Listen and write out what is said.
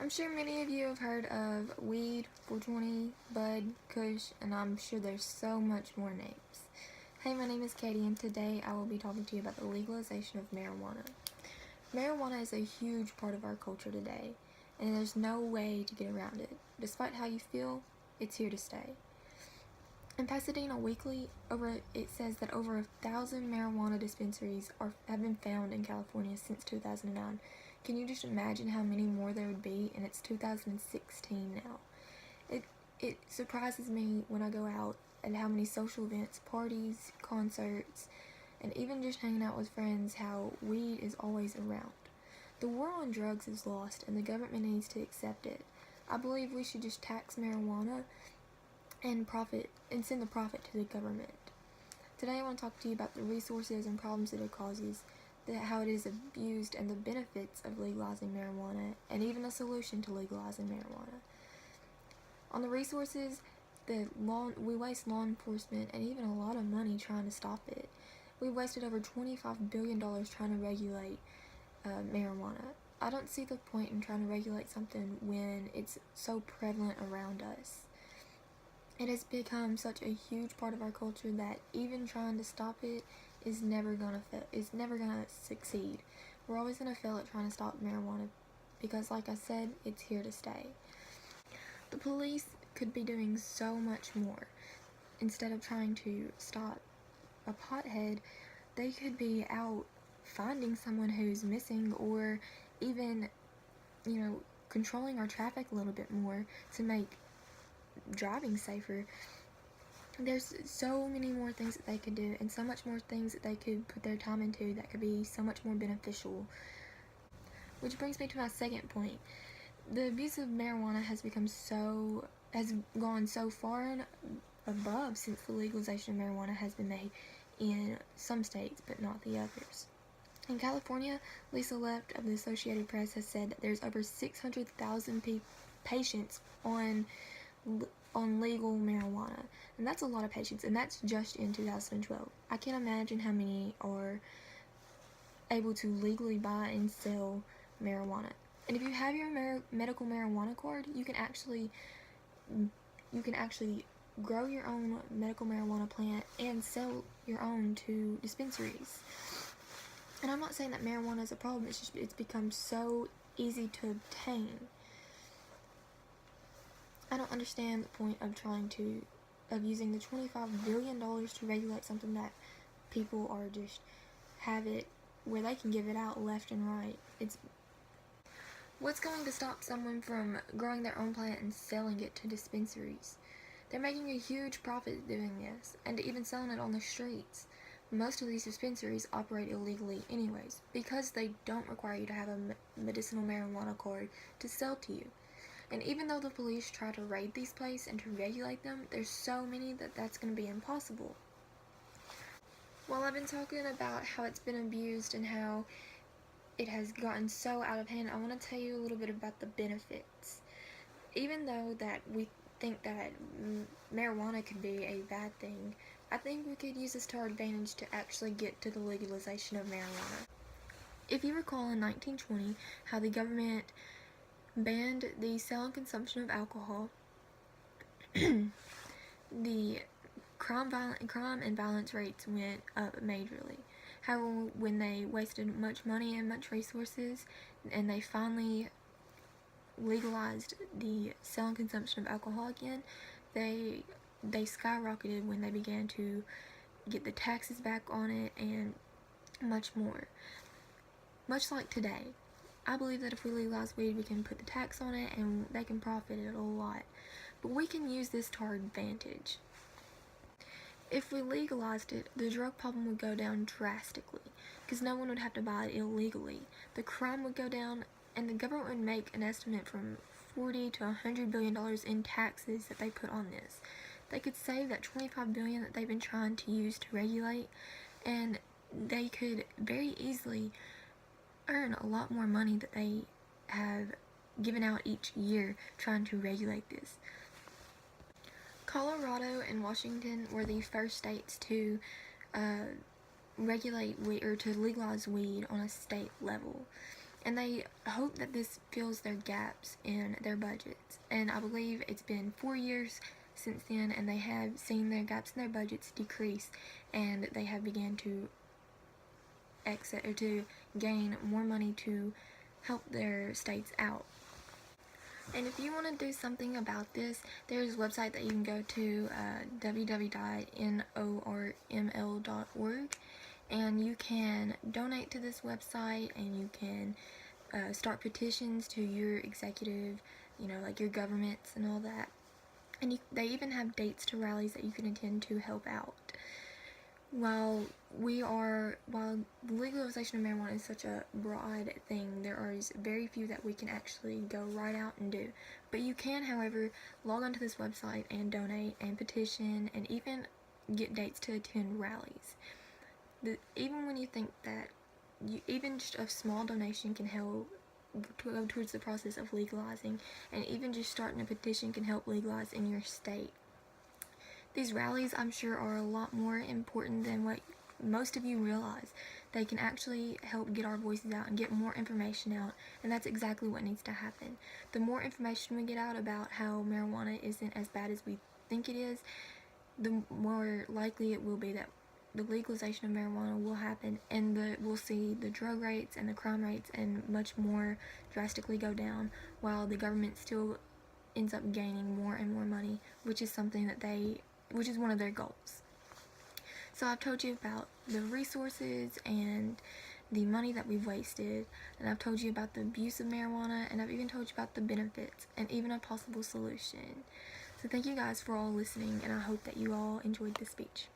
I'm sure many of you have heard of weed, 420, bud, kush, and I'm sure there's so much more names. Hey, my name is Katie, and today I will be talking to you about the legalization of marijuana. Marijuana is a huge part of our culture today, and there's no way to get around it. Despite how you feel, it's here to stay. In Pasadena Weekly, it says that over 1,000 marijuana dispensaries have been found in California since 2009. Can you just imagine how many more there would be? And it's 2016 now. It surprises me when I go out at how many social events, parties, concerts, and even just hanging out with friends, how weed is always around. The war on drugs is lost, and the government needs to accept it. I believe we should just tax marijuana and send the profit to the government. Today I want to talk to you about the resources and problems that it causes, how it is abused, and the benefits of legalizing marijuana, and even a solution to legalizing marijuana. On the resources, we waste law enforcement and even a lot of money trying to stop it. We wasted over $25 billion trying to regulate marijuana. I don't see the point in trying to regulate something when it's so prevalent around us. It has become such a huge part of our culture that even trying to stop it is never gonna succeed. We're always gonna fail at trying to stop marijuana because, like I said, it's here to stay. The police could be doing so much more. Instead of trying to stop a pothead, they could be out finding someone who's missing, or even, controlling our traffic a little bit more to make driving safer. There's so many more things that they could do, and so much more things that they could put their time into that could be so much more beneficial. Which brings me to my second point. The abuse of marijuana has gone so far and above since the legalization of marijuana has been made in some states, but not the others. In California, Lisa Left of the Associated Press has said that there's over 600,000 patients on legal marijuana, and that's a lot of patients, and that's just in 2012. I can't imagine how many are able to legally buy and sell marijuana. And if you have your medical marijuana card, you can actually grow your own medical marijuana plant and sell your own to dispensaries. And I'm not saying that marijuana is a problem, it's become so easy to obtain. I don't understand the point of using the $25 billion to regulate something that people are just have it where they can give it out left and right. What's going to stop someone from growing their own plant and selling it to dispensaries? They're making a huge profit doing this, and even selling it on the streets. Most of these dispensaries operate illegally anyways, because they don't require you to have a medicinal marijuana card to sell to you. And even though the police try to raid these places and to regulate them, there's so many that's going to be impossible. While I've been talking about how it's been abused and how it has gotten so out of hand, I want to tell you a little bit about the benefits. Even though that we think that marijuana could be a bad thing, I think we could use this to our advantage to actually get to the legalization of marijuana. If you recall in 1920 how the government banned the sale and consumption of alcohol, the crime and violence rates went up majorly. However, when they wasted much money and much resources, and they finally legalized the sale and consumption of alcohol again, they skyrocketed when they began to get the taxes back on it and much more. Much like today, I believe that if we legalize weed, we can put the tax on it and they can profit it a lot. But we can use this to our advantage. If we legalized it, the drug problem would go down drastically, because no one would have to buy it illegally. The crime would go down, and the government would make an estimate from $40 to $100 billion in taxes that they put on this. They could save that $25 billion that they've been trying to use to regulate, and they could very easily earn a lot more money that they have given out each year trying to regulate this. Colorado and Washington were the first states to regulate weed, or to legalize weed on a state level. and they hope that this fills their gaps in their budgets. And I believe it's been 4 years since then, and they have seen their gaps in their budgets decrease, and they have begun to gain more money to help their states out. And if you want to do something about this, there's a website that you can go to, www.norml.org, and you can donate to this website, and you can start petitions to your executive, like your governments and all that. And they even have dates to rallies that you can attend to help out. While the legalization of marijuana is such a broad thing, there are very few that we can actually go right out and do. But you can, however, log onto this website and donate and petition and even get dates to attend rallies. Even when you think that even just a small donation can help to go towards the process of legalizing, and even just starting a petition can help legalize in your state. These rallies, I'm sure, are a lot more important than what most of you realize. They can actually help get our voices out and get more information out, and that's exactly what needs to happen. The more information we get out about how marijuana isn't as bad as we think it is, the more likely it will be that the legalization of marijuana will happen, and we'll see the drug rates and the crime rates and much more drastically go down, while the government still ends up gaining more and more money, which is something which is one of their goals. So I've told you about the resources and the money that we've wasted, and I've told you about the abuse of marijuana, and I've even told you about the benefits and even a possible solution. So thank you guys for all listening, and I hope that you all enjoyed this speech.